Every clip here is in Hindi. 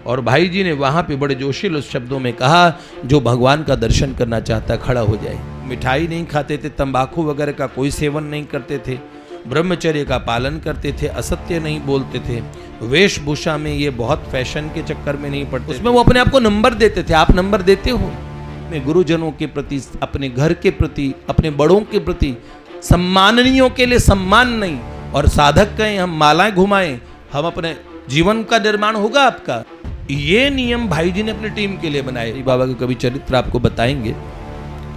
और भाई जी ने वहाँ पे बड़े जोशील शब्दों में कहा, जो भगवान का दर्शन करना चाहता खड़ा हो जाए। मिठाई नहीं खाते थे, तंबाकू वगैरह का कोई सेवन नहीं करते थे, ब्रह्मचर्य का पालन करते थे, असत्य नहीं बोलते थे, वेशभूषा में ये बहुत फैशन के चक्कर में नहीं पड़ते, उसमें वो अपने आप को नंबर देते थे। आप नंबर देते हो अपने गुरुजनों के प्रति, अपने घर के प्रति, अपने बड़ों के प्रति, सम्माननीयों के लिए सम्मान नहीं। और साधक कहें हम मालाएं घुमाएं, हम अपने जीवन का निर्माण होगा आपका। ये नियम भाई जी ने अपनी टीम के लिए बनाए। बाबा के कभी चरित्र आपको बताएंगे।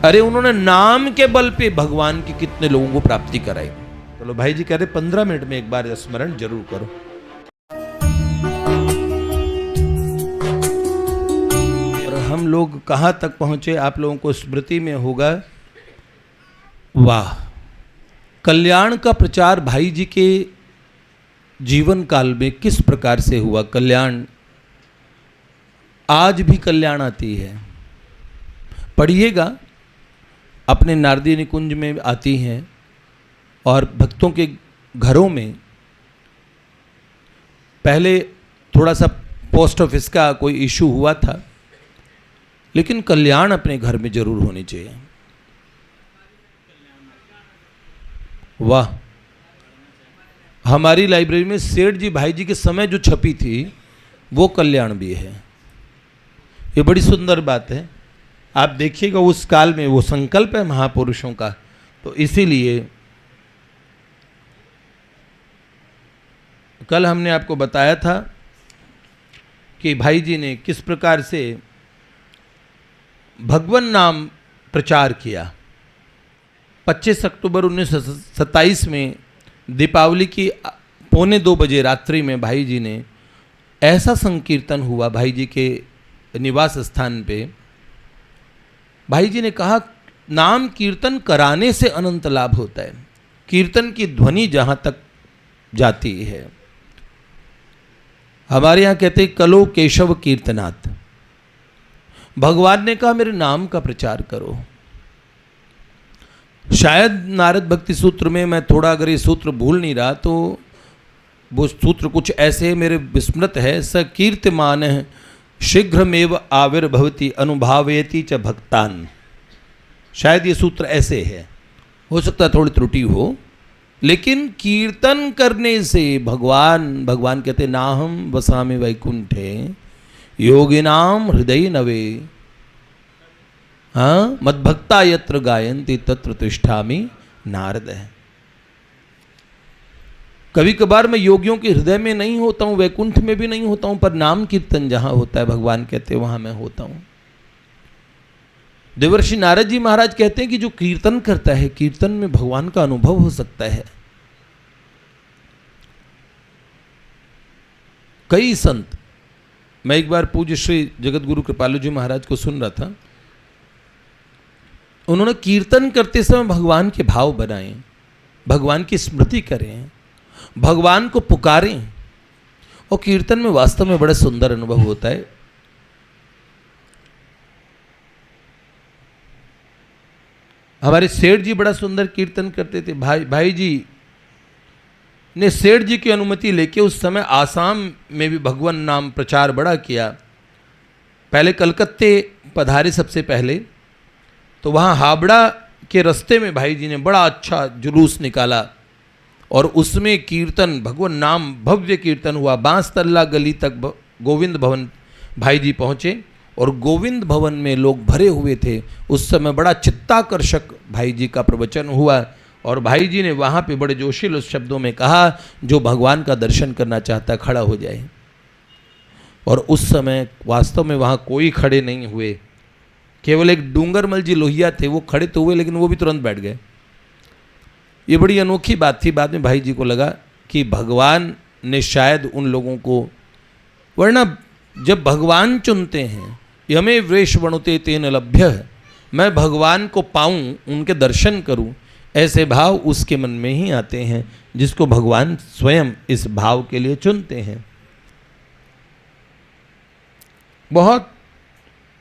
अरे उन्होंने नाम के बल पे भगवान की कितने लोगों को प्राप्ति कराई। चलो भाई जी कह रहे 15 मिनट में एक बार स्मरण जरूर करो। और हम लोग कहां तक पहुंचे आप लोगों को स्मृति में होगा। वाह, कल्याण का प्रचार भाई जी के जीवन काल में किस प्रकार से हुआ। कल्याण आज भी कल्याण आती है, पढ़िएगा, अपने नारदी निकुंज में आती हैं और भक्तों के घरों में। पहले थोड़ा सा पोस्ट ऑफिस का कोई इशू हुआ था, लेकिन कल्याण अपने घर में जरूर होनी चाहिए। वाह, हमारी लाइब्रेरी में सेठ जी भाई जी के समय जो छपी थी वो कल्याण भी है। ये बड़ी सुंदर बात है। आप देखिएगा उस काल में वो संकल्प है महापुरुषों का। तो इसीलिए कल हमने आपको बताया था कि भाई जी ने किस प्रकार से भगवान नाम प्रचार किया। 25 अक्टूबर 1927 में दीपावली की 1:45 बजे रात्रि में भाई जी ने ऐसा संकीर्तन हुआ भाई जी के निवास स्थान पे। भाई जी ने कहा, नाम कीर्तन कराने से अनंत लाभ होता है। कीर्तन की ध्वनि जहां तक जाती है, हमारे यहां कहते हैं कलो केशव कीर्तनात्। भगवान ने कहा मेरे नाम का प्रचार करो। शायद नारद भक्ति सूत्र में, मैं थोड़ा अगर ये सूत्र भूल नहीं रहा तो वो सूत्र कुछ ऐसे मेरे विस्मृत है। स कीर्तिमान शीघ्रमेव आविर्भवति अनुभावेति च भक्तान। शायद ये सूत्र ऐसे है, हो सकता है थोड़ी त्रुटि हो, लेकिन कीर्तन करने से भगवान कहते नाहम वसामि वैकुंठे योगिनाम हृदय नवे। हाँ, मद्भक्ता यत्र गायन्ति तत्र तिष्ठामि नारद है। कभी कभार मैं योगियों के हृदय में नहीं होता हूं, वैकुंठ में भी नहीं होता हूं, पर नाम कीर्तन जहां होता है भगवान कहते वहां मैं होता हूं। देवर्षि नारद जी महाराज कहते हैं कि जो कीर्तन करता है, कीर्तन में भगवान का अनुभव हो सकता है। कई संत, मैं एक बार पूज्य श्री जगत गुरु कृपालु जी महाराज को सुन रहा था। उन्होंने कीर्तन करते समय भगवान के भाव बनाए, भगवान की स्मृति करें, भगवान को पुकारें, और कीर्तन में वास्तव में बड़ा सुंदर अनुभव होता है। हमारे सेठ जी बड़ा सुंदर कीर्तन करते थे। भाई जी ने सेठ जी की अनुमति लेके उस समय आसाम में भी भगवान नाम प्रचार बड़ा किया। पहले कलकत्ते पधारे सबसे पहले, तो वहाँ हावड़ा के रास्ते में भाई जी ने बड़ा अच्छा जुलूस निकाला और उसमें कीर्तन, भगवान नाम भव्य कीर्तन हुआ। बांसतल्ला गली तक गोविंद भवन भाई जी पहुँचे और गोविंद भवन में लोग भरे हुए थे। उस समय बड़ा चित्ताकर्षक भाई जी का प्रवचन हुआ और भाई जी ने वहाँ पे बड़े जोशील शब्दों में कहा, जो भगवान का दर्शन करना चाहता खड़ा हो जाए। और उस समय वास्तव में वहाँ कोई खड़े नहीं हुए, केवल एक डूंगरमल जी लोहिया थे, वो खड़े तो हुए लेकिन वो भी तुरंत बैठ गए। ये बड़ी अनोखी बात थी। बाद में भाई जी को लगा कि भगवान ने शायद उन लोगों को, वरना जब भगवान चुनते हैं, यमे वेश वणुते तेन लभ्य, मैं भगवान को पाऊं, उनके दर्शन करूं, ऐसे भाव उसके मन में ही आते हैं जिसको भगवान स्वयं इस भाव के लिए चुनते हैं। बहुत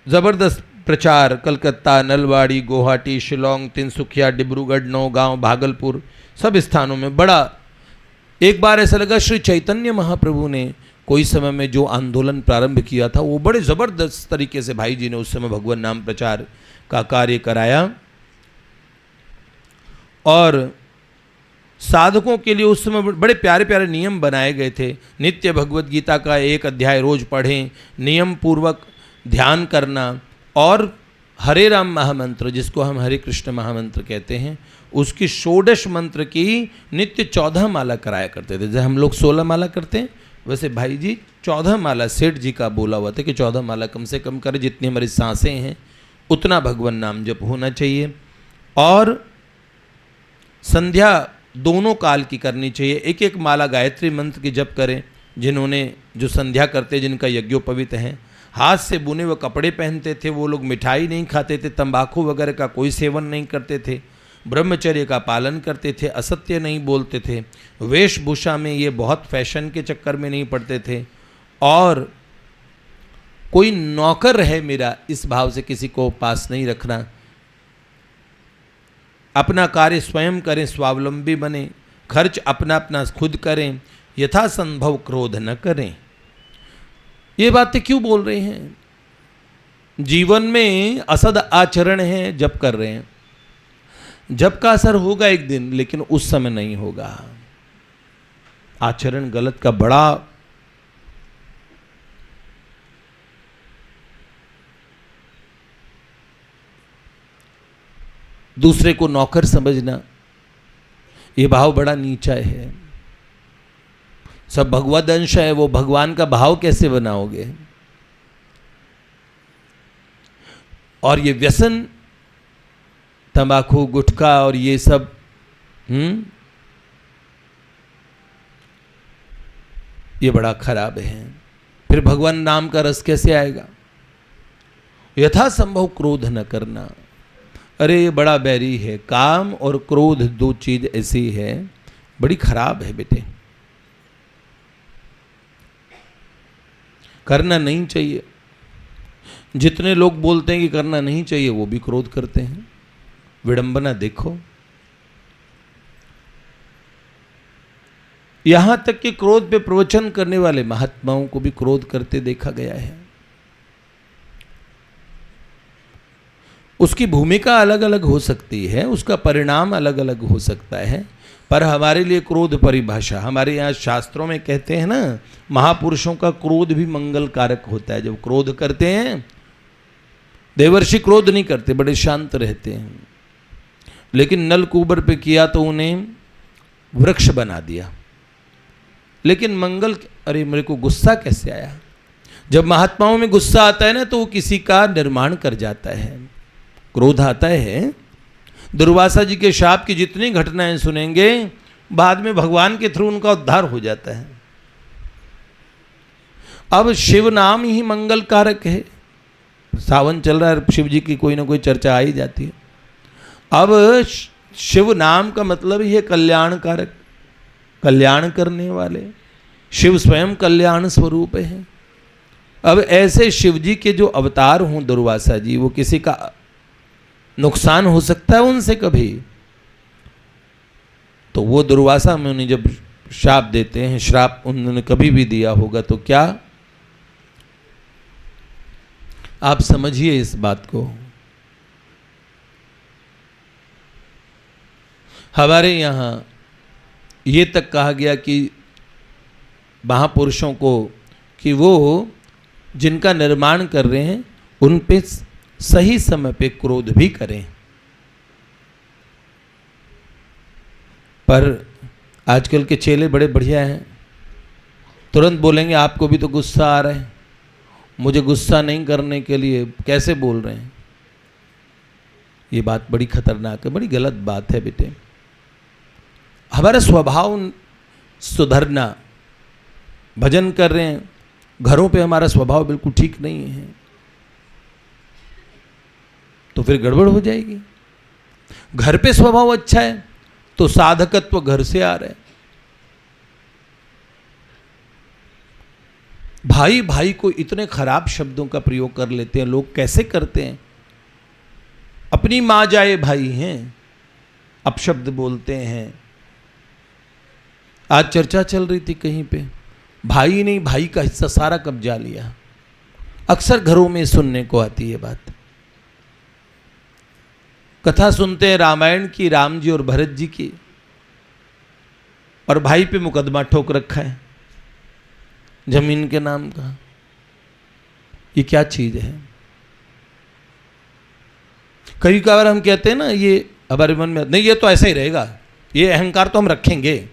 जबरदस्त प्रचार कलकत्ता, नलवाड़ी, गुवाहाटी, शिलोंग, तिनसुकिया, डिब्रूगढ़, नौगांव, भागलपुर, सब स्थानों में बड़ा। एक बार ऐसा लगा श्री चैतन्य महाप्रभु ने कोई समय में जो आंदोलन प्रारंभ किया था वो बड़े ज़बरदस्त तरीके से भाई जी ने उस समय भगवान नाम प्रचार का कार्य कराया। और साधकों के लिए उस समय बड़े प्यारे प्यारे नियम बनाए गए थे। नित्य भगवत गीता का 1 अध्याय रोज पढ़ें, नियम पूर्वक ध्यान करना, और हरे राम महामंत्र जिसको हम हरे कृष्ण महामंत्र कहते हैं उसकी 16 मंत्र की नित्य 14 माला कराया करते थे। जैसे हम लोग 16 माला करते हैं वैसे भाई जी 14 माला सेठ जी का बोला हुआ था कि 14 माला कम से कम करें, जितनी हमारी सांसें हैं उतना भगवान नाम जप होना चाहिए। और संध्या दोनों काल की करनी चाहिए। एक एक माला गायत्री मंत्र की जप करें। जिन्होंने जो संध्या करते जिनका यज्ञोपवीत है, हाथ से बुने हुए कपड़े पहनते थे, वो लोग मिठाई नहीं खाते थे, तंबाकू वगैरह का कोई सेवन नहीं करते थे, ब्रह्मचर्य का पालन करते थे, असत्य नहीं बोलते थे, वेशभूषा में ये बहुत फैशन के चक्कर में नहीं पड़ते थे, और कोई नौकर है मेरा इस भाव से किसी को पास नहीं रखना। अपना कार्य स्वयं करें, स्वावलंबी बने, खर्च अपना अपना खुद करें, यथासंभव क्रोध न करें। ये बातें क्यों बोल रहे हैं? जीवन में असद आचरण है, जब कर रहे हैं, जब का असर होगा एक दिन, लेकिन उस समय नहीं होगा। आचरण गलत का बड़ा दूसरे को नौकर समझना, ये भाव बड़ा नीचा है। सब भगवद अंश है, वो भगवान का भाव कैसे बनाओगे? और ये व्यसन तंबाकू गुटखा और ये सब ये बड़ा खराब है। फिर भगवान नाम का रस कैसे आएगा? यथासंभव क्रोध न करना। अरे ये बड़ा बैरी है। काम और क्रोध 2 चीज ऐसी है, बड़ी खराब है बेटे, करना नहीं चाहिए। जितने लोग बोलते हैं कि करना नहीं चाहिए वो भी क्रोध करते हैं। विडंबना देखो। यहां तक कि क्रोध पे प्रवचन करने वाले महात्माओं को भी क्रोध करते देखा गया है। उसकी भूमिका अलग अलग हो सकती है, उसका परिणाम अलग अलग हो सकता है, पर हमारे लिए क्रोध परिभाषा, हमारे यहाँ शास्त्रों में कहते हैं ना, महापुरुषों का क्रोध भी मंगल कारक होता है। जब क्रोध करते हैं, देवर्षि क्रोध नहीं करते, बड़े शांत रहते हैं, लेकिन नल कुबर पे किया तो उन्हें वृक्ष बना दिया। लेकिन मंगल, अरे मेरे को गुस्सा कैसे आया? जब महात्माओं में गुस्सा आता है ना तो वो किसी का निर्माण कर जाता है। क्रोध आता है, दुर्वासा जी के शाप की जितनी घटनाएं सुनेंगे, बाद में भगवान के थ्रू उनका उद्धार हो जाता है। अब शिव नाम ही मंगल कारक है। सावन चल रहा है, शिव जी की कोई ना कोई चर्चा आ ही जाती है। अब शिव नाम का मतलब ही है कल्याण कारक, कल्याण करने वाले। शिव स्वयं कल्याण स्वरूप है। अब ऐसे शिव जी के जो अवतार हों दुर्वासा जी, वो किसी का नुकसान हो सकता है उनसे कभी? तो वो दुर्वासा में उन्हें जब श्राप देते हैं, श्राप उन्होंने कभी भी दिया होगा तो क्या आप समझिए इस बात को। हमारे यहाँ ये तक कहा गया कि महापुरुषों को कि वो जिनका निर्माण कर रहे हैं उन पे सही समय पे क्रोध भी करें। पर आजकल के चेले बड़े बढ़िया हैं, तुरंत बोलेंगे आपको भी तो गुस्सा आ रहा है, मुझे गुस्सा नहीं करने के लिए कैसे बोल रहे हैं? ये बात बड़ी खतरनाक है, बड़ी गलत बात है बेटे। हमारा स्वभाव सुधरना, भजन कर रहे हैं, घरों पे हमारा स्वभाव बिल्कुल ठीक नहीं है तो फिर गड़बड़ हो जाएगी। घर पे स्वभाव अच्छा है तो साधकत्व घर से आ रहा है। भाई भाई को इतने खराब शब्दों का प्रयोग कर लेते हैं लोग, कैसे करते हैं? अपनी मां जाए भाई हैं, अपशब्द बोलते हैं। आज चर्चा चल रही थी कहीं पे, भाई ने भाई का हिस्सा सारा कब्जा लिया। अक्सर घरों में सुनने को आती है बात। कथा सुनते हैं रामायण की, राम जी और भरत जी की, और भाई पे मुकदमा ठोक रखा है जमीन के नाम का। ये क्या चीज है? कई बार हम कहते हैं ना, ये हमारे मन में नहीं, ये तो ऐसा ही रहेगा, ये अहंकार तो हम रखेंगे।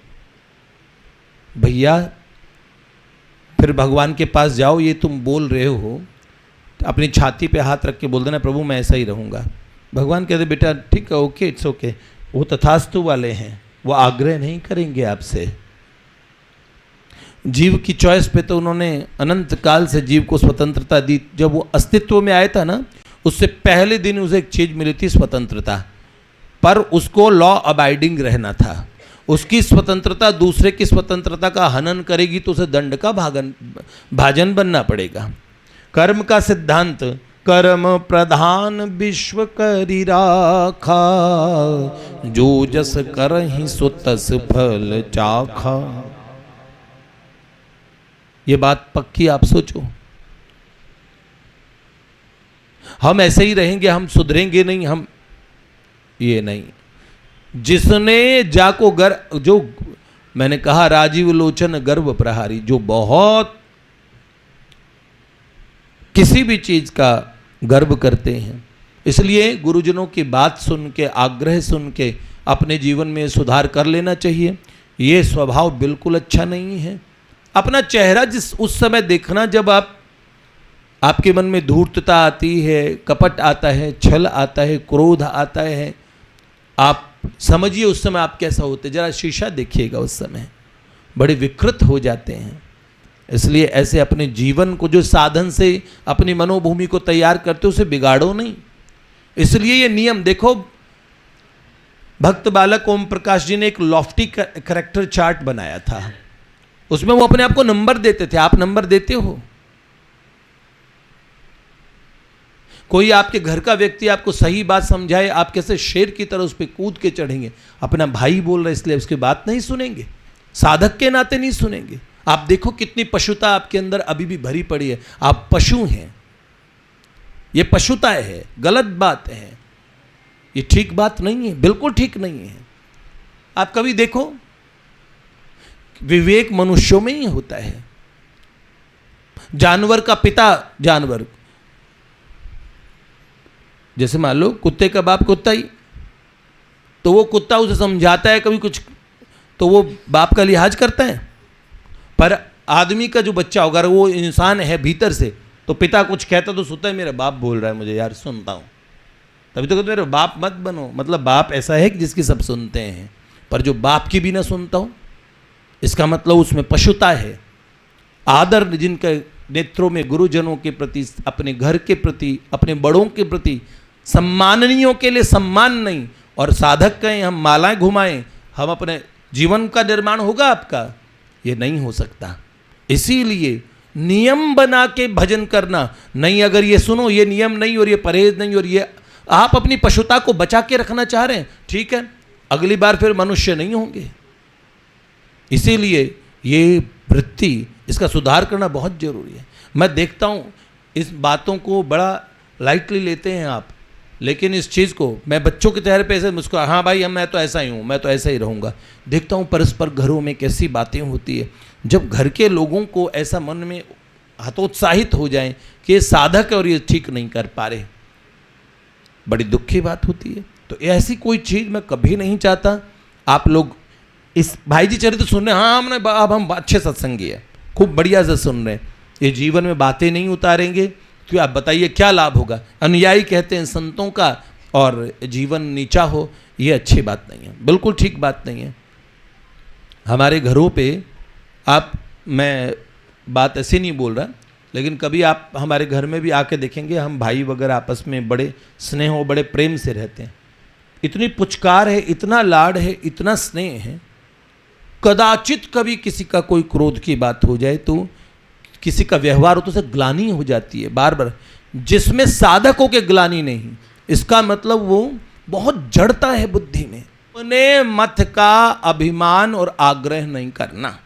भैया फिर भगवान के पास जाओ, ये तुम बोल रहे हो, अपनी छाती पे हाथ रख के बोल देना प्रभु मैं ऐसा ही रहूंगा। भगवान कहते बेटा ठीक है, ओके, इट्स ओके। वो तथास्तु वाले हैं, वो आग्रह नहीं करेंगे आपसे। जीव की चॉइस पे तो उन्होंने अनंत काल से जीव को स्वतंत्रता दी। जब वो अस्तित्व में आया था ना, उससे पहले दिन उसे एक चीज मिली थी, स्वतंत्रता, पर उसको लॉ अबाइडिंग रहना था। उसकी स्वतंत्रता दूसरे की स्वतंत्रता का हनन करेगी तो उसे दंड का भाजन बनना पड़ेगा। कर्म का सिद्धांत, कर्म प्रधान विश्व करि राखा, जो जस करहि सो तस फल चाखा। ये बात पक्की, आप सोचो। हम ऐसे ही रहेंगे, हम सुधरेंगे नहीं, हम ये नहीं। जिसने जाको जो मैंने कहा राजीव लोचन गर्व प्रहारी, जो बहुत किसी भी चीज का गर्व करते हैं, इसलिए गुरुजनों की बात सुन के, आग्रह सुन के अपने जीवन में सुधार कर लेना चाहिए। ये स्वभाव बिल्कुल अच्छा नहीं है। अपना चेहरा उस समय देखना जब आपके मन में धूर्तता आती है, कपट आता है, छल आता है, क्रोध आता है, आप समझिए उस समय आप कैसा होते। जरा शीशा देखिएगा, उस समय बड़े विकृत हो जाते हैं। इसलिए ऐसे अपने जीवन को जो साधन से अपनी मनोभूमि को तैयार करते हो, उसे बिगाड़ो नहीं। इसलिए ये नियम देखो, भक्त बालक ओम प्रकाश जी ने एक लॉफ्टी कैरेक्टर चार्ट बनाया था। उसमें वो अपने आप को नंबर देते थे। आप नंबर देते हो? कोई आपके घर का व्यक्ति आपको सही बात समझाए, आप कैसे शेर की तरह उस पर कूद के चढ़ेंगे? अपना भाई बोल रहा है इसलिए उसकी बात नहीं सुनेंगे, साधक के नाते नहीं सुनेंगे। आप देखो कितनी पशुता आपके अंदर अभी भी भरी पड़ी है। आप पशु हैं, ये पशुता है, गलत बात है, ये ठीक बात नहीं है, बिल्कुल ठीक नहीं है। आप कभी देखो, विवेक मनुष्यों में ही होता है। जानवर का पिता जानवर, जैसे मान लो कुत्ते का बाप कुत्ता ही, तो वो कुत्ता उसे समझाता है कभी कुछ, तो वो बाप का लिहाज करता है। पर आदमी का जो बच्चा होगा, वो इंसान है भीतर से, तो पिता कुछ कहता तो सोचता है मेरा बाप बोल रहा है मुझे, यार सुनता हूं। तभी तो कहते मेरे बाप मत बनो। मतलब बाप ऐसा है कि जिसकी सब सुनते हैं, पर जो बाप की भी ना सुनता हूं, इसका मतलब उसमें पशुता है। आदर जिनके नेत्रों में गुरुजनों के प्रति, अपने घर के प्रति, अपने बड़ों के प्रति, सम्माननीयों के लिए सम्मान नहीं, और साधक कहें हम मालाएं घुमाएं, हम अपने जीवन का निर्माण होगा आपका, ये नहीं हो सकता। इसीलिए नियम बना के भजन करना नहीं। अगर ये सुनो, ये नियम नहीं और ये परहेज नहीं, और ये आप अपनी पशुता को बचा के रखना चाह रहे हैं, ठीक है, अगली बार फिर मनुष्य नहीं होंगे। इसीलिए ये वृत्ति, इसका सुधार करना बहुत जरूरी है। मैं देखता हूँ इस बातों को बड़ा लाइटली लेते हैं आप, लेकिन इस चीज़ को मैं बच्चों के चेहरे पे ऐसे मुझको, हाँ भाई मैं तो ऐसा ही हूँ, मैं तो ऐसा ही रहूँगा। देखता हूँ परस्पर घरों में कैसी बातें होती है। जब घर के लोगों को ऐसा मन में हतोत्साहित हो जाए कि ये साधक है और ये ठीक नहीं कर पा रहे, बड़ी दुख की बात होती है। तो ऐसी कोई चीज़ मैं कभी नहीं चाहता। आप लोग इस भाई जी चरित्र सुन रहे हैं, हाँ हमने अब हम अच्छे सत्संगी है, खूब बढ़िया से सुन रहे हैं, ये जीवन में बातें नहीं उतारेंगे तो आप बताइए क्या लाभ होगा। अनुयायी कहते हैं संतों का और जीवन नीचा हो, ये अच्छी बात नहीं है, बिल्कुल ठीक बात नहीं है। हमारे घरों पे आप, मैं बात ऐसे नहीं बोल रहा, लेकिन कभी आप हमारे घर में भी आके देखेंगे, हम भाई वगैरह आपस में बड़े स्नेह और बड़े प्रेम से रहते हैं। इतनी पुचकार है, इतना लाड है, इतना स्नेह है। कदाचित कभी किसी का कोई क्रोध की बात हो जाए तो, किसी का व्यवहार हो तो उसे ग्लानि हो जाती है बार बार। जिसमें साधकों के ग्लानि नहीं, इसका मतलब वो बहुत जड़ता है बुद्धि में। अपने मत का अभिमान और आग्रह नहीं करना,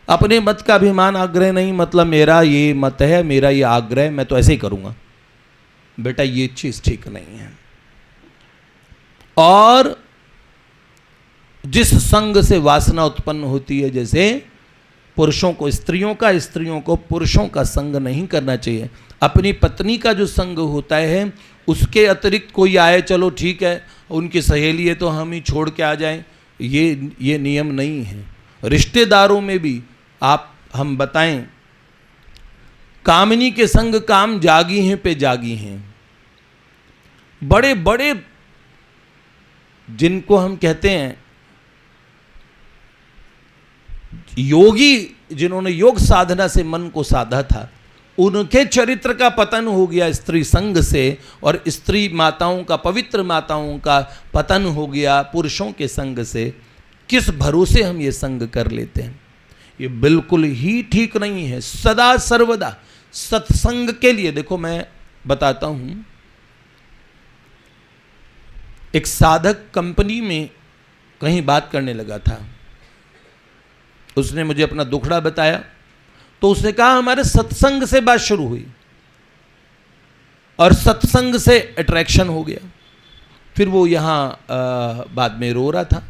अपने मत का अभिमान आग्रह नहीं, मतलब मेरा ये मत है, मेरा ये आग्रह, मैं तो ऐसे ही करूंगा। बेटा ये चीज ठीक नहीं है। और जिस संग से वासना उत्पन्न होती है, जैसे पुरुषों को स्त्रियों का, स्त्रियों को पुरुषों का संग नहीं करना चाहिए। अपनी पत्नी का जो संग होता है उसके अतिरिक्त कोई आए, चलो ठीक है उनकी सहेली है तो हम ही छोड़ के आ जाएं, ये नियम नहीं है। रिश्तेदारों में भी आप हम बताएं, कामिनी के संग काम जागी हैं पे जागी हैं। बड़े बड़े जिनको हम कहते हैं योगी, जिन्होंने योग साधना से मन को साधा था, उनके चरित्र का पतन हो गया स्त्री संग से, और स्त्री माताओं का, पवित्र माताओं का पतन हो गया पुरुषों के संग से। किस भरोसे हम ये संग कर लेते हैं? ये बिल्कुल ही ठीक नहीं है। सदा सर्वदा सत्संग के लिए, देखो मैं बताता हूं, एक साधक कंपनी में कहीं बात करने लगा था, उसने मुझे अपना दुखड़ा बताया, तो उसने कहा हमारे सत्संग से बात शुरू हुई और सत्संग से अट्रैक्शन हो गया। फिर वो यहाँ बाद में रो रहा था,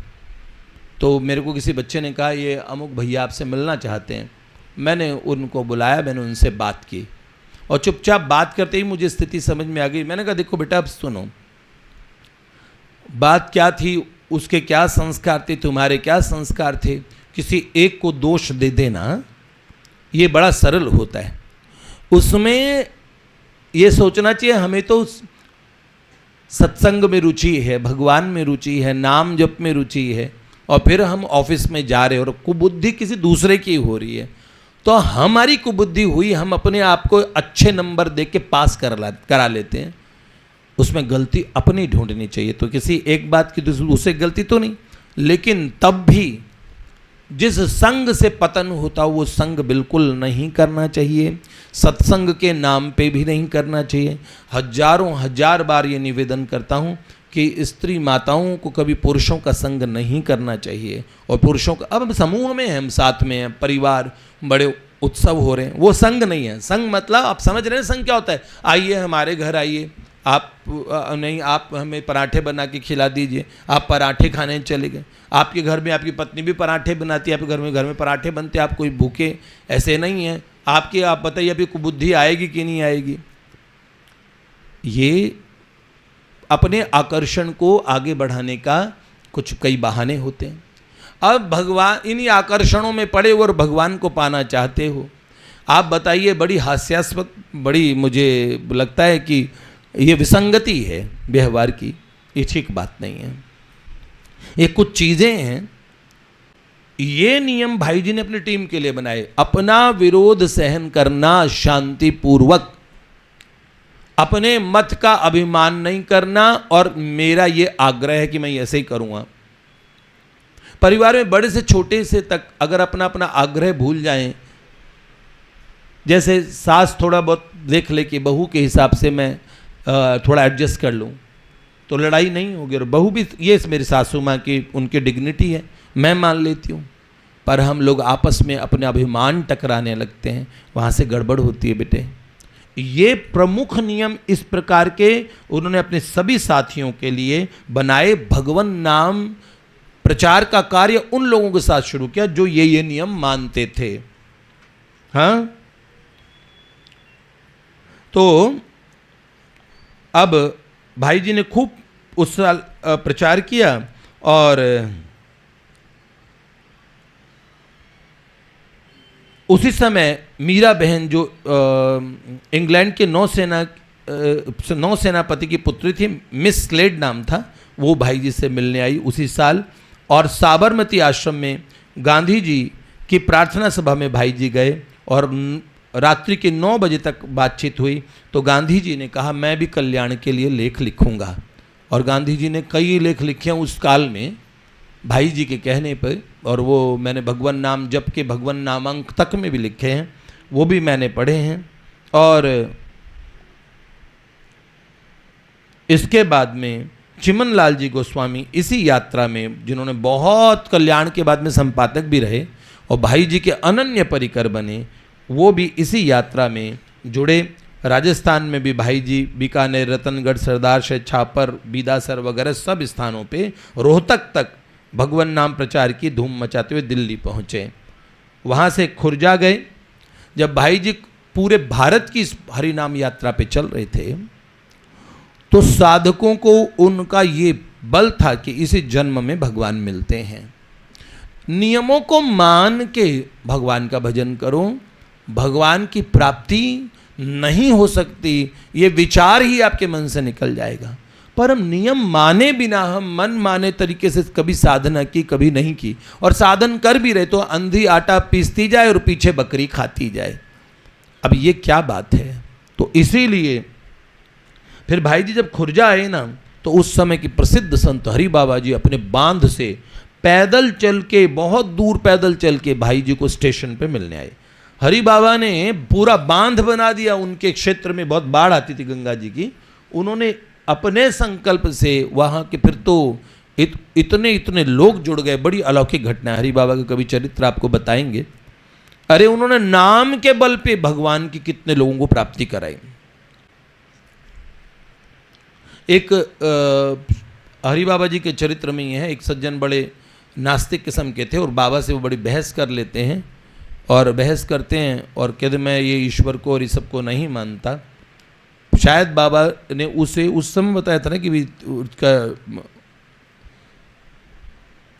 तो मेरे को किसी बच्चे ने कहा ये अमुक भैया आपसे मिलना चाहते हैं। मैंने उनको बुलाया, मैंने उनसे बात की और चुपचाप बात करते ही मुझे स्थिति समझ में आ गई। मैंने कहा देखो बेटा अब सुनो, बात क्या थी, उसके क्या संस्कार थे, तुम्हारे क्या संस्कार थे, किसी एक को दोष दे देना ये बड़ा सरल होता है। उसमें ये सोचना चाहिए हमें तो सत्संग में रुचि है, भगवान में रुचि है, नाम जप में रुचि है, और फिर हम ऑफिस में जा रहे हैं और कुबुद्धि किसी दूसरे की हो रही है, तो हमारी कुबुद्धि हुई, हम अपने आप को अच्छे नंबर दे के पास करा लेते हैं। उसमें गलती अपनी ढूंढनी चाहिए। तो किसी एक बात की दूसरे गलती तो नहीं, लेकिन तब भी जिस संग से पतन होता वो संग बिल्कुल नहीं करना चाहिए। सत्संग के नाम पे भी नहीं करना चाहिए। हजारों हजार बार ये निवेदन करता हूँ कि स्त्री माताओं को कभी पुरुषों का संग नहीं करना चाहिए। और पुरुषों का, अब हम समूह में हैं, हम साथ में हैं, परिवार, बड़े उत्सव हो रहे हैं, वो संग नहीं है। संग मतलब आप समझ रहे हैं संग क्या होता है? आइए हमारे घर आइए, आप नहीं, आप हमें पराठे बना के खिला दीजिए, आप पराठे खाने चले गए। आपके घर में आपकी पत्नी भी पराठे बनाती है, आपके घर में पराठे बनते, आप कोई भूखे ऐसे नहीं हैं। आपकी, आप बताइए अभी कुबुद्धि आएगी कि नहीं आएगी? ये अपने आकर्षण को आगे बढ़ाने का कुछ कई बहाने होते हैं। अब भगवान इन्हीं आकर्षणों में पड़े और भगवान को पाना चाहते हो, आप बताइए। बड़ी हास्यास्पद, बड़ी मुझे लगता है कि ये विसंगति है व्यवहार की, ये ठीक बात नहीं है। ये कुछ चीजें हैं, ये नियम भाई जी ने अपनी टीम के लिए बनाए। अपना विरोध सहन करना शांतिपूर्वक, अपने मत का अभिमान नहीं करना, और मेरा ये आग्रह है कि मैं ऐसे ही करूंगा। परिवार में बड़े से छोटे से तक अगर अपना अपना आग्रह भूल जाएं, जैसे सास थोड़ा बहुत देख ले कि बहू के हिसाब से मैं थोड़ा एडजस्ट कर लूं, तो लड़ाई नहीं होगी। और बहू भी, ये मेरी सासू माँ की उनकी डिग्निटी है, मैं मान लेती हूँ, पर हम लोग आपस में अपने अभिमान टकराने लगते हैं, वहाँ से गड़बड़ होती है बेटे। ये प्रमुख नियम इस प्रकार के उन्होंने अपने सभी साथियों के लिए बनाए। भगवान नाम प्रचार का कार्य उन लोगों के साथ शुरू किया जो ये नियम मानते थे। हाँ, तो अब भाई जी ने खूब उस साल प्रचार किया, और उसी समय मीरा बहन जो इंग्लैंड के नौसेनापति की पुत्री थी, मिस स्लेड नाम था, वो भाई जी से मिलने आई उसी साल। और साबरमती आश्रम में गांधी जी की प्रार्थना सभा में भाई जी गए और रात्रि के 9 बजे तक बातचीत हुई। तो गांधी जी ने कहा मैं भी कल्याण के लिए लेख लिखूंगा, और गांधी जी ने कई लेख लिखे हैं उस काल में भाई जी के कहने पर, और वो मैंने भगवान नाम जप के भगवान नामांक तक में भी लिखे हैं, वो भी मैंने पढ़े हैं। और इसके बाद में चिमन लाल जी गोस्वामी इसी यात्रा में, जिन्होंने बहुत कल्याण के बाद में संपादक भी रहे, और भाई जी के अनन्य परिकर बने, वो भी इसी यात्रा में जुड़े। राजस्थान में भी भाई जी बीकानेर, रतनगढ़, सरदारशह, छापर, बीदासर वगैरह सब स्थानों पे रोहतक तक भगवान नाम प्रचार की धूम मचाते हुए दिल्ली पहुँचे। वहाँ से खुर्जा गए। जब भाई जी पूरे भारत की इस हरि नाम यात्रा पे चल रहे थे तो साधकों को उनका ये बल था कि इसी जन्म में भगवान मिलते हैं। नियमों को मान के भगवान का भजन करो, भगवान की प्राप्ति नहीं हो सकती, ये विचार ही आपके मन से निकल जाएगा। पर हम नियम माने बिना, हम मन माने तरीके से कभी साधना की, कभी नहीं की, और साधन कर भी रहे तो अंधी आटा पीसती जाए और पीछे बकरी खाती जाए। अब ये क्या बात है? तो इसीलिए फिर भाई जी जब खुर्जा आए ना, तो उस समय की प्रसिद्ध संत हरि बाबा जी अपने बांध से पैदल चल के, बहुत दूर पैदल चल के भाई जी को स्टेशन पे मिलने आए। हरि बाबा ने पूरा बांध बना दिया। उनके क्षेत्र में बहुत बाढ़ आती थी गंगा जी की। उन्होंने अपने संकल्प से वहाँ के फिर तो इतने इतने लोग जुड़ गए। बड़ी अलौकिक घटना है, हरि बाबा का कभी चरित्र आपको बताएंगे। अरे उन्होंने नाम के बल पे भगवान की कितने लोगों को प्राप्ति कराई। एक हरि बाबा जी के चरित्र में ये है, एक सज्जन बड़े नास्तिक किस्म के थे और बाबा से वो बड़ी बहस कर लेते हैं और बहस करते हैं और कहते मैं ये ईश्वर को और इस सब को नहीं मानता। शायद बाबा ने उसे उस समय बताया था ना कि उसका,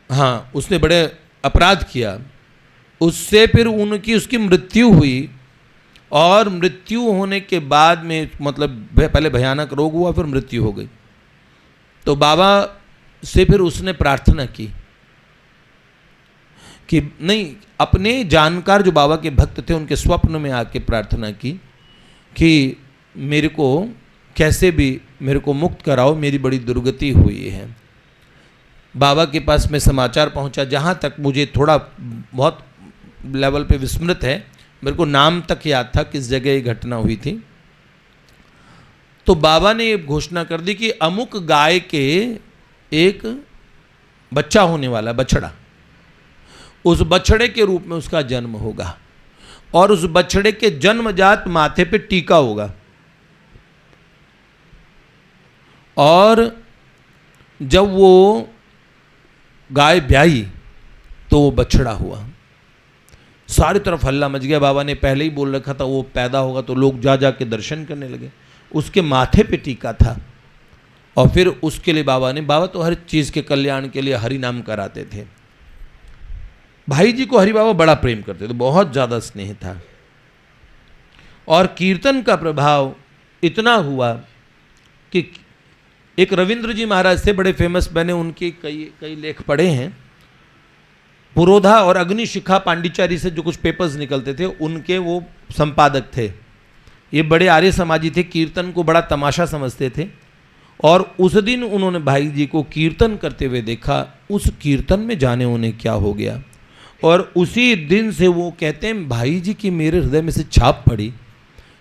हाँ, उसने बड़े अपराध किया। उससे फिर उसकी मृत्यु हुई और मृत्यु होने के बाद में, मतलब पहले भयानक रोग हुआ, फिर मृत्यु हो गई। तो बाबा से फिर उसने प्रार्थना की कि नहीं, अपने जानकार जो बाबा के भक्त थे उनके स्वप्न में आके प्रार्थना की कि मेरे को कैसे भी मेरे को मुक्त कराओ, मेरी बड़ी दुर्गति हुई है। बाबा के पास में समाचार पहुंचा, जहाँ तक मुझे थोड़ा बहुत लेवल पे विस्मृत है, मेरे को नाम तक याद था किस जगह ये घटना हुई थी। तो बाबा ने ये घोषणा कर दी कि अमुक गाय के एक बच्चा होने वाला, बछड़ा, उस बछड़े के रूप में उसका जन्म होगा और उस बछड़े के जन्मजात माथे पे टीका होगा। और जब वो गाय ब्याई तो वो बछड़ा हुआ। सारी तरफ हल्ला मच गया। बाबा ने पहले ही बोल रखा था वो पैदा होगा तो लोग जा जा के दर्शन करने लगे। उसके माथे पे टीका था और फिर उसके लिए बाबा तो हर चीज़ के कल्याण के लिए हरि नाम कराते थे। भाई जी को हरि बाबा बड़ा प्रेम करते थे, बहुत ज़्यादा स्नेह था। और कीर्तन का प्रभाव इतना हुआ कि एक रविंद्र जी महाराज से बड़े फेमस बने, उनके कई लेख पढ़े हैं। पुरोधा और अग्निशिखा पांडिचारी से जो कुछ पेपर्स निकलते थे उनके वो संपादक थे। ये बड़े आर्य समाजी थे, कीर्तन को बड़ा तमाशा समझते थे। और उस दिन उन्होंने भाई जी को कीर्तन करते हुए देखा। उस कीर्तन में जाने उन्हें क्या हो गया, और उसी दिन से वो कहते हैं भाई जी की मेरे हृदय में से छाप पड़ी।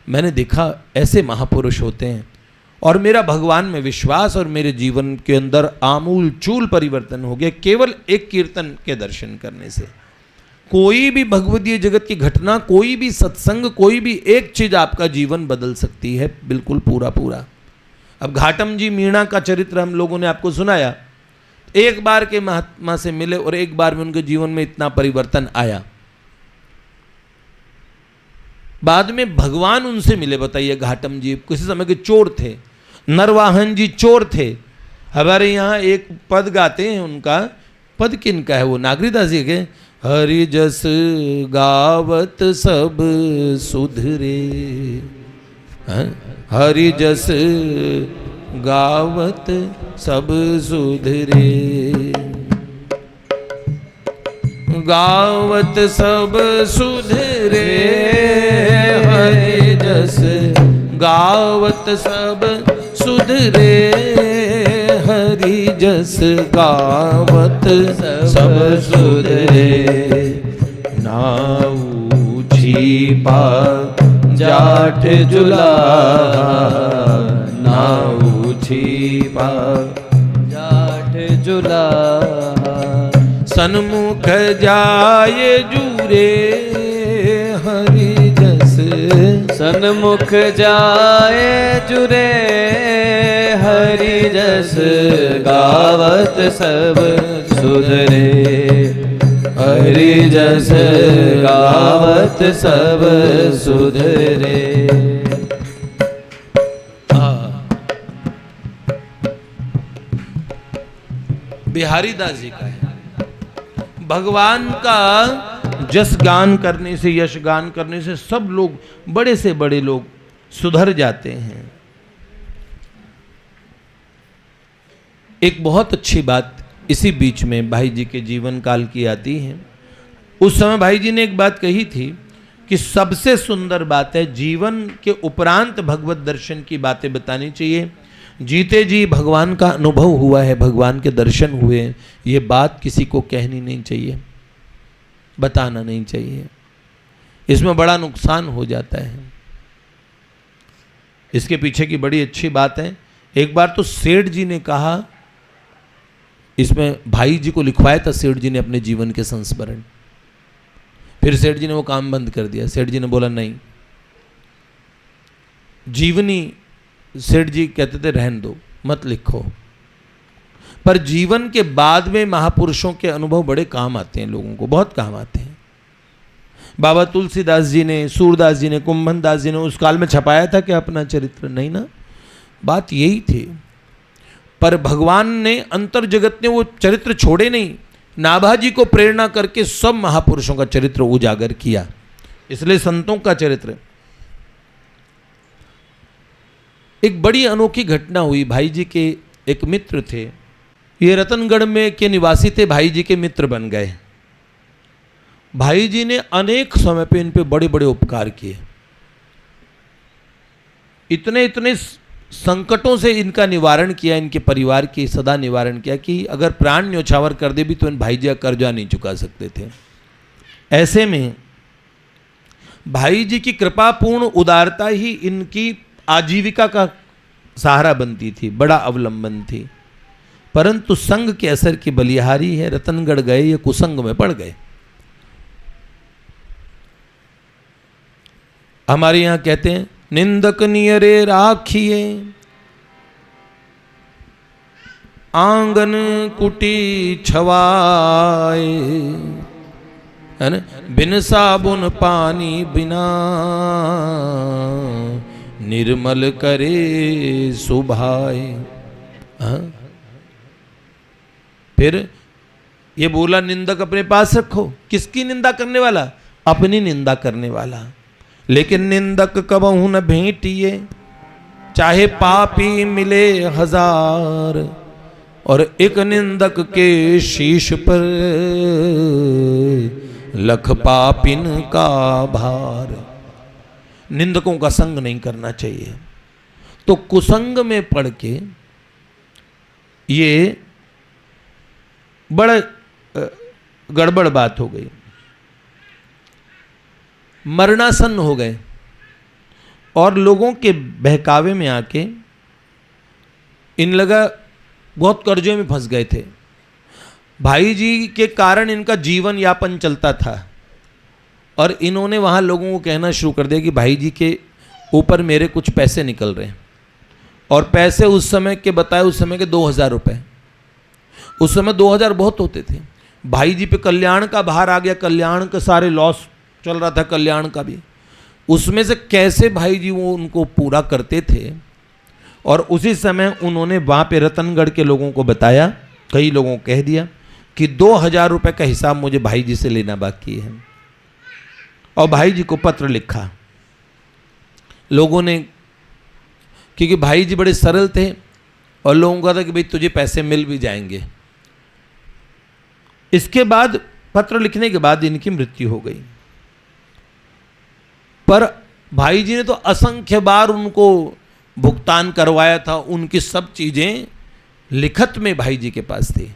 मैंने देखा ऐसे महापुरुष होते हैं और मेरा भगवान में विश्वास और मेरे जीवन के अंदर आमूल चूल परिवर्तन हो गया केवल एक कीर्तन के दर्शन करने से। कोई भी भगवदीय जगत की घटना, कोई भी सत्संग, कोई भी एक चीज आपका जीवन बदल सकती है, बिल्कुल पूरा पूरा। अब घाटम जी मीणा का चरित्र हम लोगों ने आपको सुनाया। एक बार के महात्मा से मिले और एक बार में उनके जीवन में इतना परिवर्तन आया। बाद में भगवान उनसे मिले। बताइए, घाटम जी किसी समय के चोर थे, नरवाहन जी चोर थे। हमारे यहाँ एक पद गाते हैं, उनका पद किनका है? वो नागरीदास जी के, हरि जस गावत सब सुधरे, हरि जस गावत सब सुधरे, गावत सब सुधरे, हरि जस गावत सब सुधरे, हरि जस गावत सब सुधरे, नाऊ छिपा जाठ जुला, नाऊ छिपा जाठ जुला, सन्मुख जाए जुरे हरि जस, सन्मुख जाए जुरे हरि जस, गावत सब सुधरे हरि जस, गावत सब सुधरे। बिहारी दास जी का है, भगवान का जस गान करने से, यश गान करने से सब लोग, बड़े से बड़े लोग सुधर जाते हैं। एक बहुत अच्छी बात इसी बीच में भाई जी के जीवन काल की आती है। उस समय भाई जी ने एक बात कही थी कि सबसे सुंदर बात है, जीवन के उपरांत भगवत दर्शन की बातें बतानी चाहिए। जीते जी भगवान का अनुभव हुआ है, भगवान के दर्शन हुए, ये बात किसी को कहनी नहीं चाहिए, बताना नहीं चाहिए, इसमें बड़ा नुकसान हो जाता है। इसके पीछे की बड़ी अच्छी बात है। एक बार तो सेठ जी ने कहा, इसमें भाई जी को लिखवाया था सेठ जी ने अपने जीवन के संस्मरण, फिर सेठ जी ने वो काम बंद कर दिया। सेठ जी ने बोला नहीं, जीवनी, सेठ जी कहते थे रहन दो, मत लिखो, पर जीवन के बाद में महापुरुषों के अनुभव बड़े काम आते हैं, लोगों को बहुत काम आते हैं। बाबा तुलसीदास जी ने, सूरदास जी ने, कुंभन दास जी ने उस काल में छपाया था क्या अपना चरित्र? नहीं ना, बात यही थी। पर भगवान ने, अंतर जगत ने वो चरित्र छोड़े नहीं, नाभाजी को प्रेरणा करके सब महापुरुषों का चरित्र उजागर किया। इसलिए संतों का चरित्र। एक बड़ी अनोखी घटना हुई। भाई जी के एक मित्र थे, ये रतनगढ़ में के निवासी थे, भाई जी के मित्र बन गए। भाई जी ने अनेक समय पे इन पे बड़े बड़े उपकार किए, इतने इतने संकटों से इनका निवारण किया, इनके परिवार की सदा निवारण किया कि अगर प्राण न्योछावर कर दे भी तो इन भाई जी का कर्जा नहीं चुका सकते थे। ऐसे में भाई जी की कृपापूर्ण उदारता ही इनकी आजीविका का सहारा बनती थी, बड़ा अवलंबन थी। परंतु संग के असर की बलिहारी है, रतनगढ़ गए, ये कुसंग में पड़ गए। हमारे यहां कहते हैं, निंदक नियरे राखिए आंगन कुटी छवाए, है ना, बिन साबुन पानी बिना निर्मल करे सुभाए। फिर ये बोला, निंदक अपने पास रखो। किसकी निंदा करने वाला? अपनी निंदा करने वाला। लेकिन निंदक कबहू न भेंटिए, चाहे पापी मिले हजार, और एक निंदक के शीश पर लख पापिन का भार। निंदकों का संग नहीं करना चाहिए। तो कुसंग में पड़ के ये बड़ा गड़बड़ बात हो गई, मरणासन्न हो गए और लोगों के बहकावे में आके इन लगा बहुत कर्जों में फंस गए थे। भाई जी के कारण इनका जीवन यापन चलता था और इन्होंने वहाँ लोगों को कहना शुरू कर दिया कि भाई जी के ऊपर मेरे कुछ पैसे निकल रहे हैं। और पैसे उस समय के बताए, उस समय के 2000 रुपये, उस समय 2000 बहुत होते थे। भाई जी पे कल्याण का भार आ गया, कल्याण का सारे लॉस चल रहा था, कल्याण का भी। उसमें से कैसे भाई जी वो उनको पूरा करते थे। और उसी समय उन्होंने वहाँ पे रतनगढ़ के लोगों को बताया, कई लोगों को कह दिया कि 2000 रुपये का हिसाब मुझे भाई जी से लेना बाकी है। और भाई जी को पत्र लिखा लोगों ने, क्योंकि भाई जी बड़े सरल थे और लोगों का था कि भाई तुझे पैसे मिल भी जाएंगे। इसके बाद पत्र लिखने के बाद इनकी मृत्यु हो गई। पर भाई जी ने तो असंख्य बार उनको भुगतान करवाया था, उनकी सब चीजें लिखत में भाई जी के पास थी।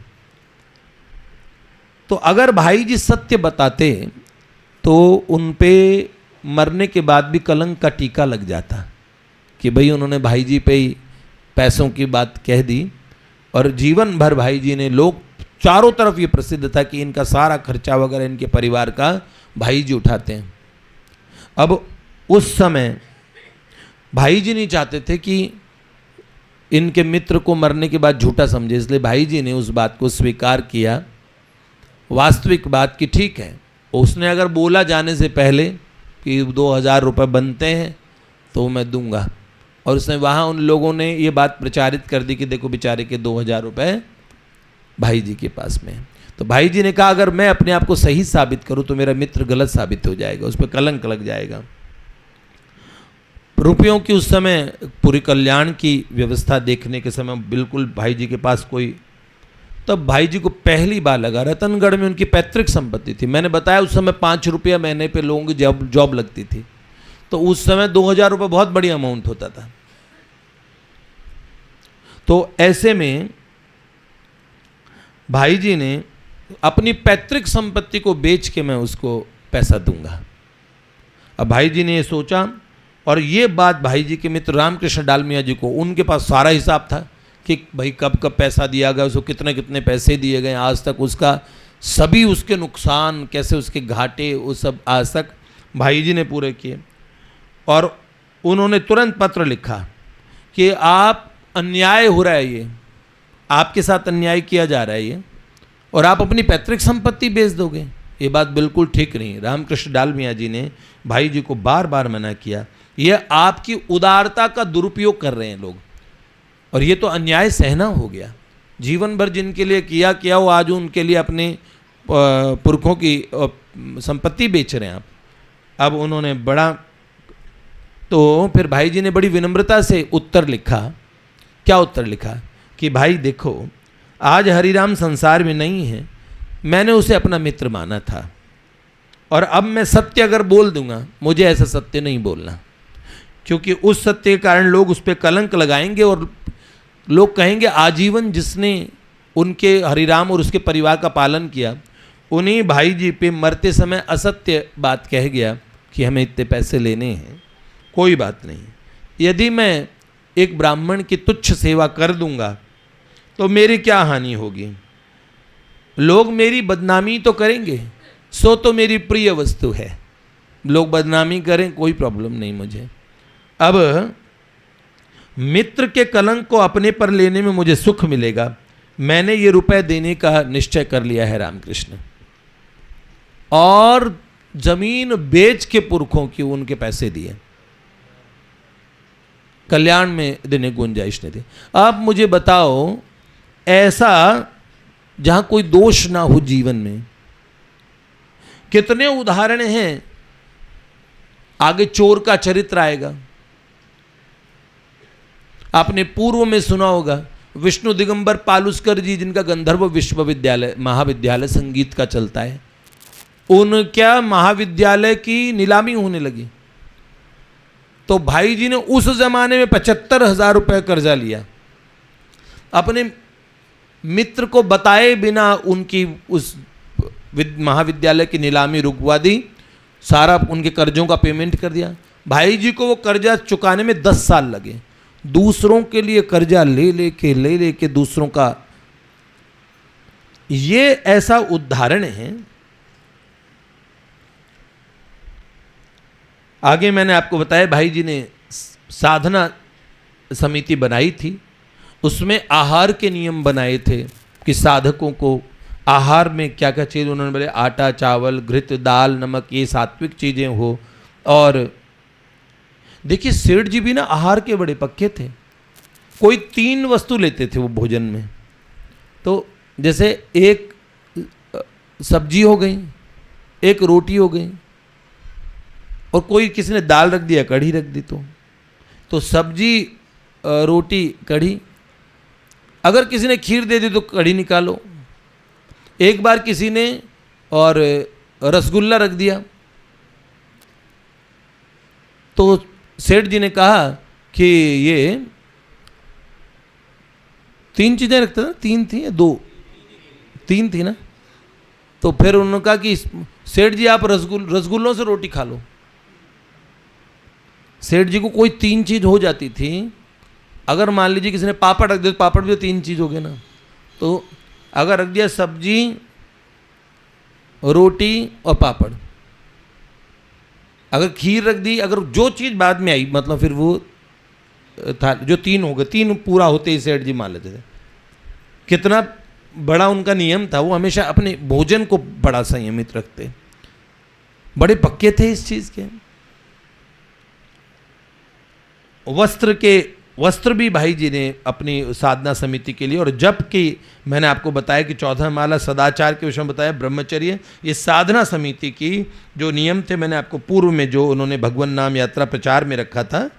तो अगर भाई जी सत्य बताते तो उन पे मरने के बाद भी कलंक का टीका लग जाता कि भाई उन्होंने भाई जी पे ही पैसों की बात कह दी। और जीवन भर भाई जी ने, लोग चारों तरफ ये प्रसिद्ध था कि इनका सारा खर्चा वगैरह इनके परिवार का भाई जी उठाते हैं। अब उस समय भाई जी नहीं चाहते थे कि इनके मित्र को मरने के बाद झूठा समझे, इसलिए भाई जी ने उस बात को स्वीकार किया, वास्तविक बात कि ठीक है। उसने अगर बोला जाने से पहले कि 2000 रुपये बनते हैं तो मैं दूंगा, और उसने वहाँ उन लोगों ने ये बात प्रचारित कर दी कि देखो बेचारे के 2000 रुपये भाई जी के पास में है। तो भाई जी ने कहा अगर मैं अपने आप को सही साबित करूं तो मेरा मित्र गलत साबित हो जाएगा, उस पर कलंक लग जाएगा। रुपयों की उस समय पूरी कल्याण की व्यवस्था देखने के समय बिल्कुल भाई जी के पास कोई, तब भाई जी को पहली बार लगा, रतनगढ़ में उनकी पैतृक संपत्ति थी। मैंने बताया उस समय 5 रुपया महीने पे लोगों की जॉब लगती थी, तो उस समय 2000 रुपये बहुत बड़ी अमाउंट होता था। तो ऐसे में भाई जी ने अपनी पैतृक संपत्ति को बेच के मैं उसको पैसा दूंगा। अब भाई जी ने ये सोचा, और ये बात भाई जी के मित्र रामकृष्ण डालमिया जी को, उनके पास सारा हिसाब था कि भाई कब कब पैसा दिया गया, उसको कितने कितने पैसे दिए गए आज तक, उसका सभी उसके नुकसान कैसे, उसके घाटे, वो सब आज तक भाई जी ने पूरे किए। और उन्होंने तुरंत पत्र लिखा कि आप अन्याय हो रहा है, ये आपके साथ अन्याय किया जा रहा है ये, और आप अपनी पैतृक संपत्ति बेच दोगे, ये बात बिल्कुल ठीक नहीं। रामकृष्ण डालमिया जी ने भाई जी को बार बार मना किया, ये आपकी उदारता का दुरुपयोग कर रहे हैं लोग, और ये तो अन्याय सहना हो गया। जीवन भर जिनके लिए किया वो आज उनके लिए अपने पुरखों की संपत्ति बेच रहे हैं आप। अब उन्होंने बड़ा, तो फिर भाई जी ने बड़ी विनम्रता से उत्तर लिखा। क्या उत्तर लिखा कि भाई देखो आज हरिराम संसार में नहीं है, मैंने उसे अपना मित्र माना था, और अब मैं सत्य अगर बोल दूंगा, मुझे ऐसा सत्य नहीं बोलना, क्योंकि उस सत्य के कारण लोग उस पर कलंक लगाएंगे और लोग कहेंगे आजीवन जिसने उनके हरिराम और उसके परिवार का पालन किया, उन्हीं भाई जी पे मरते समय असत्य बात कह गया कि हमें इतने पैसे लेने हैं। कोई बात नहीं, यदि मैं एक ब्राह्मण की तुच्छ सेवा कर दूंगा तो मेरी क्या हानि होगी, लोग मेरी बदनामी तो करेंगे, सो तो मेरी प्रिय वस्तु है, लोग बदनामी करें कोई प्रॉब्लम नहीं मुझे। अब मित्र के कलंक को अपने पर लेने में मुझे सुख मिलेगा, मैंने ये रुपए देने का निश्चय कर लिया है रामकृष्ण, और जमीन बेच के पुरखों की उनके पैसे दिए, कल्याण में देने गुंजाइश नहीं थी। अब मुझे बताओ ऐसा जहां कोई दोष ना हो जीवन में, कितने उदाहरण हैं। आगे चोर का चरित्र आएगा, आपने पूर्व में सुना होगा विष्णु दिगंबर पालुस्कर जी, जिनका गंधर्व विश्वविद्यालय महाविद्यालय संगीत का चलता है, उनका महाविद्यालय की नीलामी होने लगी, तो भाई जी ने उस जमाने में 75,000 रुपये कर्जा लिया, अपने मित्र को बताए बिना उनकी उस महाविद्यालय की नीलामी रुकवा दी, सारा उनके कर्जों का पेमेंट कर दिया। भाई जी को वो कर्जा चुकाने में 10 साल लगे, दूसरों के लिए कर्जा ले लेके दूसरों का, ये ऐसा उदाहरण है। आगे मैंने आपको बताया भाई जी ने साधना समिति बनाई थी, उसमें आहार के नियम बनाए थे कि साधकों को आहार में क्या क्या चीज़, उन्होंने बोले आटा चावल घृत दाल नमक ये सात्विक चीज़ें हो। और देखिए सेठ जी भी ना आहार के बड़े पक्के थे, कोई 3 वस्तु लेते थे वो भोजन में, तो जैसे एक सब्जी हो गई, एक रोटी हो गई, और कोई किसी ने दाल रख दिया कढ़ी रख दी, तो सब्जी रोटी कढ़ी, अगर किसी ने खीर दे दी तो कढ़ी निकालो, एक बार किसी ने और रसगुल्ला रख दिया, तो सेठ जी ने कहा कि ये 3 चीज़ें रखते ना, 3 थी या 2, 3 थी ना, तो फिर उन्होंने कहा कि सेठ जी आप रसगुल्लों से रोटी खा लो। सेठ जी को कोई 3 चीज़ हो जाती थी, अगर मान लीजिए किसी ने पापड़ रख दिया तो पापड़ भी 3 चीज़ हो गए ना, तो अगर रख दिया सब्जी, रोटी और पापड़, अगर खीर रख दी, अगर जो चीज़ बाद में आई, मतलब फिर वो था जो 3 हो गए, 3 पूरा होते ही सेठ जी मान लेते थे। कितना बड़ा उनका नियम था, वो हमेशा अपने भोजन को बड़ा संयमित रखते, बड़े पक्के थे इस चीज़ के। वस्त्र भी भाई जी ने अपनी साधना समिति के लिए, और जप की मैंने आपको बताया कि 14 माला, सदाचार के विषय में बताया, ब्रह्मचर्य, ये साधना समिति की जो नियम थे मैंने आपको पूर्व में जो उन्होंने भगवान नाम यात्रा प्रचार में रखा था,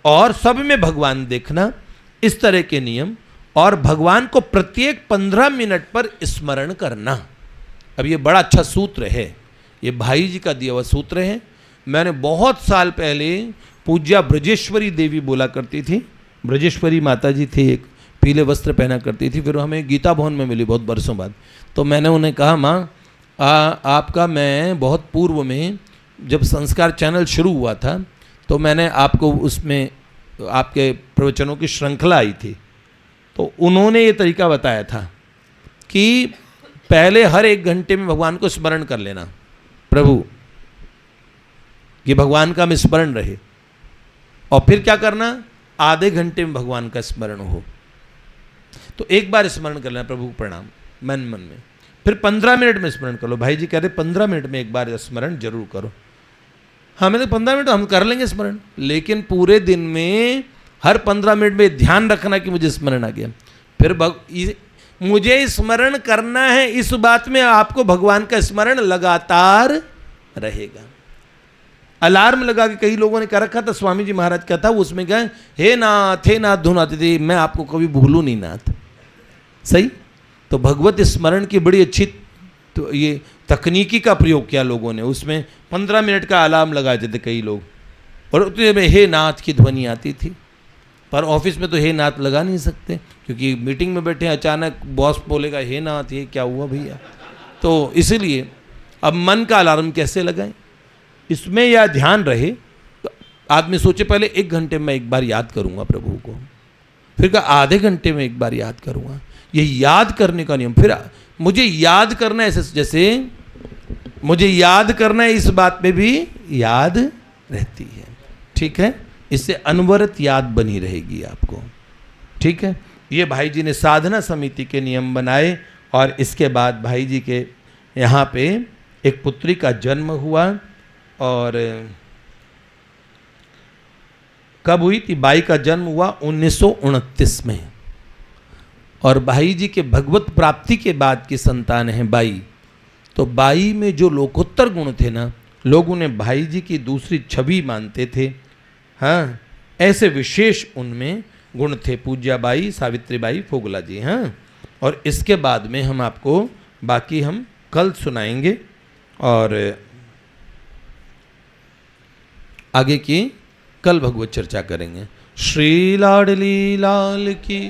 और सब में भगवान देखना, इस तरह के नियम, और भगवान को प्रत्येक 15 मिनट पर स्मरण करना। अब ये बड़ा अच्छा सूत्र है, ये भाई जी का दिया हुआ सूत्र है। मैंने बहुत साल पहले पूज्या ब्रजेश्वरी देवी बोला करती थी, ब्रजेश्वरी माता जी थी, एक पीले वस्त्र पहना करती थी, फिर हमें गीता भवन में मिली बहुत बरसों बाद। तो मैंने उन्हें कहा, माँ आपका मैं बहुत पूर्व में जब संस्कार चैनल शुरू हुआ था तो मैंने आपको उसमें आपके प्रवचनों की श्रृंखला आई थी, तो उन्होंने ये तरीका बताया था कि पहले हर 1 घंटे में भगवान को स्मरण कर लेना, प्रभु ये भगवान का हमें स्मरण रहे, और फिर क्या करना, आधे घंटे में भगवान का स्मरण हो। तो एक बार स्मरण कर लेना, प्रभु प्रणाम, मन में, फिर 15 मिनट में स्मरण कर लो। भाई जी कह रहे 15 मिनट में एक बार स्मरण जरूर करो। हाँ, मैंने 15 मिनट हम कर लेंगे स्मरण, लेकिन पूरे दिन में हर 15 मिनट में ध्यान रखना कि मुझे स्मरण आ गया। फिर मुझे स्मरण करना है, इस बात में आपको भगवान का स्मरण लगातार रहेगा। अलार्म लगा के कई लोगों ने कर रखा था, स्वामी जी महाराज का था, उसमें गए हे नाथ धुन आती थी, मैं आपको कभी भूलूं नहीं नाथ। सही, तो भगवत स्मरण की बड़ी अच्छी तो ये तकनीकी का प्रयोग किया लोगों ने, उसमें 15 मिनट का अलार्म लगाते थे कई लोग, और उसमें हे नाथ की ध्वनि आती थी। पर ऑफिस में तो हे नाथ लगा नहीं सकते, क्योंकि मीटिंग में बैठे अचानक बॉस बोलेगा हे नाथ, ये क्या हुआ भैया। तो इसीलिए अब मन का अलार्म कैसे लगाएं, इसमें यह ध्यान रहे। तो आदमी सोचे पहले 1 घंटे में एक बार याद करूंगा प्रभु को, फिर का आधे घंटे में एक बार याद करूंगा, ये याद करने का नियम। फिर मुझे याद करना है, जैसे मुझे याद करना है, इस बात में भी याद रहती है। ठीक है, इससे अनवरत याद बनी रहेगी आपको। ठीक है, ये भाई जी ने साधना समिति के नियम बनाए, और इसके बाद भाई जी के यहाँ पे एक पुत्री का जन्म हुआ, और कब हुई थी, बाई का जन्म हुआ 1929 में, और भाई जी के भगवत प्राप्ति के बाद की संतान है बाई। तो बाई में जो लोकोत्तर गुण थे ना, लोग उन्हें भाई जी की दूसरी छवि मानते थे। हाँ, ऐसे विशेष उनमें गुण थे पूज्या बाई, सावित्री बाई, फोगला जी। हाँ, और इसके बाद में हम आपको बाकी हम कल सुनाएंगे, और आगे की कल भगवत चर्चा करेंगे। श्री लाडली लाल की